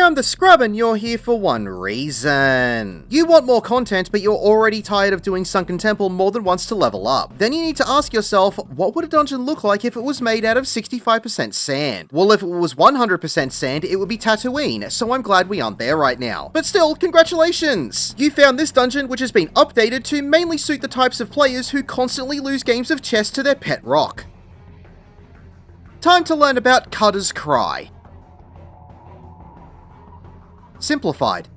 I'm the Scrub and you're here for one reason. You want more content, but you're already tired of doing Sunken Temple more than once to level up. Then you need to ask yourself, what would a dungeon look like if it was made out of 65% sand? Well, if it was 100% sand, it would be Tatooine, so I'm glad we aren't there right now. But still, congratulations! You found this dungeon, which has been updated to mainly suit the types of players who constantly lose games of chess to their pet rock. Time to learn about Cutter's Cry. Simplified.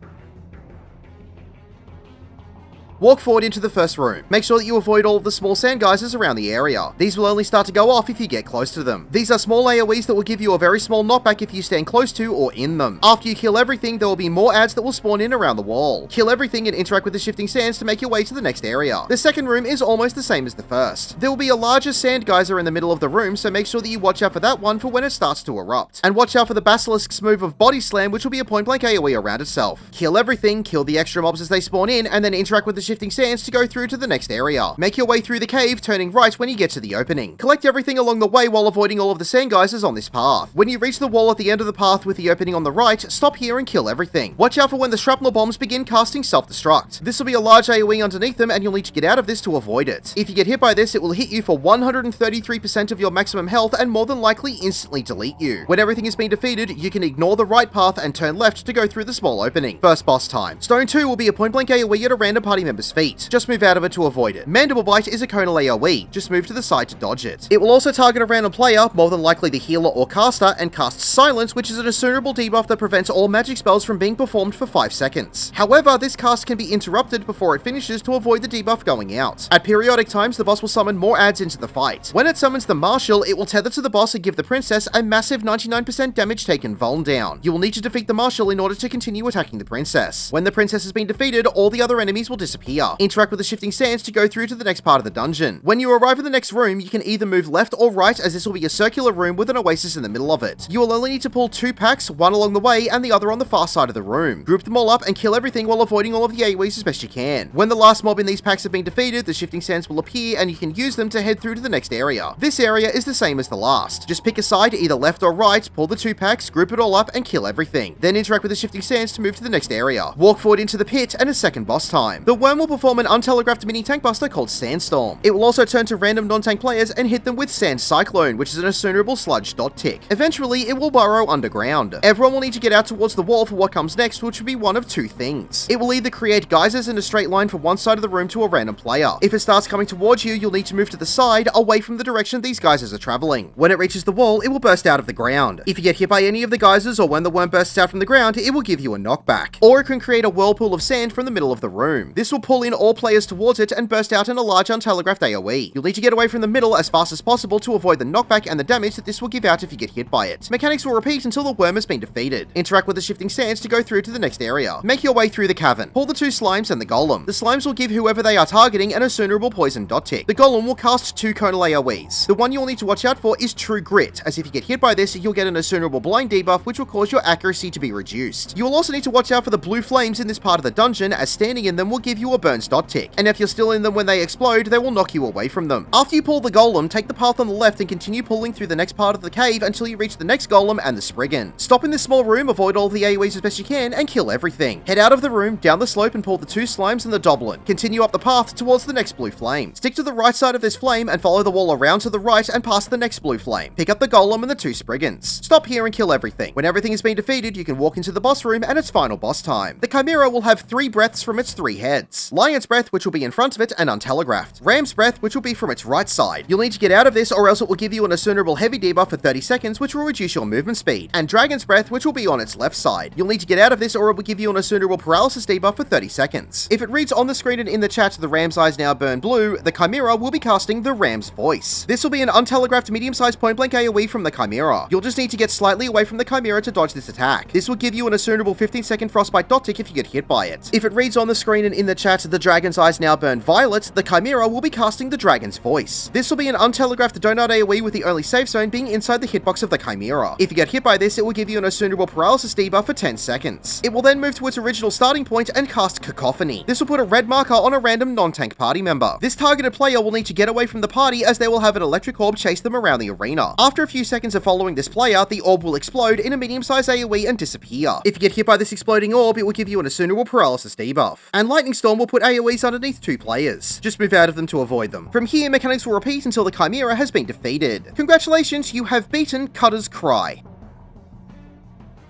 Walk forward into the first room. Make sure that you avoid all of the small sand geysers around the area. These will only start to go off if you get close to them. These are small AoEs that will give you a very small knockback if you stand close to or in them. After you kill everything, there will be more adds that will spawn in around the wall. Kill everything and interact with the shifting sands to make your way to the next area. The second room is almost the same as the first. There will be a larger sand geyser in the middle of the room, so make sure that you watch out for that one for when it starts to erupt. And watch out for the Basilisk's move of Body Slam, which will be a point blank AoE around itself. Kill everything, kill the extra mobs as they spawn in, and then interact with the shifting sands to go through to the next area. Make your way through the cave, turning right when you get to the opening. Collect everything along the way while avoiding all of the sand geysers on this path. When you reach the wall at the end of the path with the opening on the right, stop here and kill everything. Watch out for when the shrapnel bombs begin casting self-destruct. This will be a large AoE underneath them and you'll need to get out of this to avoid it. If you get hit by this, it will hit you for 133% of your maximum health and more than likely instantly delete you. When everything has been defeated, you can ignore the right path and turn left to go through the small opening. First boss time. Stone 2 will be a point blank AoE at a random party member's feet. Just move out of it to avoid it. Mandible Bite is a conal AoE, just move to the side to dodge it. It will also target a random player, more than likely the healer or caster, and casts Silence, which is an assurable debuff that prevents all magic spells from being performed for 5 seconds. However, this cast can be interrupted before it finishes to avoid the debuff going out. At periodic times, the boss will summon more adds into the fight. When it summons the Marshal, it will tether to the boss and give the princess a massive 99% damage taken vuln down. You will need to defeat the Marshal in order to continue attacking the princess. When the princess has been defeated, all the other enemies will disappear. Interact with the shifting sands to go through to the next part of the dungeon. When you arrive in the next room, you can either move left or right, as this will be a circular room with an oasis in the middle of it. You will only need to pull 2 packs, one along the way and the other on the far side of the room. Group them all up and kill everything while avoiding all of the AoEs as best you can. When the last mob in these packs have been defeated, the shifting sands will appear and you can use them to head through to the next area. This area is the same as the last. Just pick a side, either left or right, pull the 2 packs, group it all up and kill everything. Then interact with the shifting sands to move to the next area. Walk forward into the pit and a second boss time. The worm will perform an untelegraphed mini tank buster called Sandstorm. It will also turn to random non-tank players and hit them with Sand Cyclone, which is an assurable sludge dot tick. Eventually, it will burrow underground. Everyone will need to get out towards the wall for what comes next, which will be one of 2 things. It will either create geysers in a straight line from one side of the room to a random player. If it starts coming towards you, you'll need to move to the side, away from the direction these geysers are traveling. When it reaches the wall, it will burst out of the ground. If you get hit by any of the geysers or when the worm bursts out from the ground, it will give you a knockback. Or it can create a whirlpool of sand from the middle of the room. This will pull in all players towards it and burst out in a large untelegraphed AoE. You'll need to get away from the middle as fast as possible to avoid the knockback and the damage that this will give out if you get hit by it. Mechanics will repeat until the worm has been defeated. Interact with the shifting sands to go through to the next area. Make your way through the cavern. Pull the 2 slimes and the golem. The slimes will give whoever they are targeting an assurable poison dot tick. The golem will cast 2 conal AoEs. The one you'll need to watch out for is True Grit, as if you get hit by this, you'll get an assurable blind debuff which will cause your accuracy to be reduced. You will also need to watch out for the blue flames in this part of the dungeon, as standing in them will give you a burns dot tick. And if you're still in them when they explode, they will knock you away from them. After you pull the golem, take the path on the left and continue pulling through the next part of the cave until you reach the next golem and the spriggan. Stop in this small room, avoid all the AoEs as best you can, and kill everything. Head out of the room, down the slope and pull the 2 slimes and the doblin. Continue up the path towards the next blue flame. Stick to the right side of this flame and follow the wall around to the right and past the next blue flame. Pick up the golem and the 2 spriggans. Stop here and kill everything. When everything has been defeated, you can walk into the boss room and its final boss time. The Chimera will have 3 breaths from its 3 heads. Lion's Breath, which will be in front of it and untelegraphed. Ram's Breath, which will be from its right side. You'll need to get out of this or else it will give you an assurable heavy debuff for 30 seconds, which will reduce your movement speed. And Dragon's Breath, which will be on its left side. You'll need to get out of this or it will give you an assurable paralysis debuff for 30 seconds. If it reads on the screen and in the chat the Ram's eyes now burn blue, the Chimera will be casting the Ram's Voice. This will be an untelegraphed medium-sized point-blank AoE from the Chimera. You'll just need to get slightly away from the Chimera to dodge this attack. This will give you an assurable 15-second frostbite dot tick if you get hit by it. If it reads on the screen and in the chat at the dragon's eyes now burn violet, the Chimera will be casting the dragon's voice. This will be an untelegraphed donut AoE with the only safe zone being inside the hitbox of the Chimera. If you get hit by this, it will give you an Asundable Paralysis debuff for 10 seconds. It will then move to its original starting point and cast Cacophony. This will put a red marker on a random non-tank party member. This targeted player will need to get away from the party as they will have an electric orb chase them around the arena. After a few seconds of following this player, the orb will explode in a medium-sized AoE and disappear. If you get hit by this exploding orb, it will give you an Asundable Paralysis debuff. And Lightning Storm will put AoEs underneath 2 players. Just move out of them to avoid them. From here, mechanics will repeat until the Chimera has been defeated. Congratulations, you have beaten Cutter's Cry.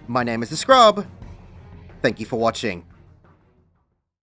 My name is The Scrub. Thank you for watching.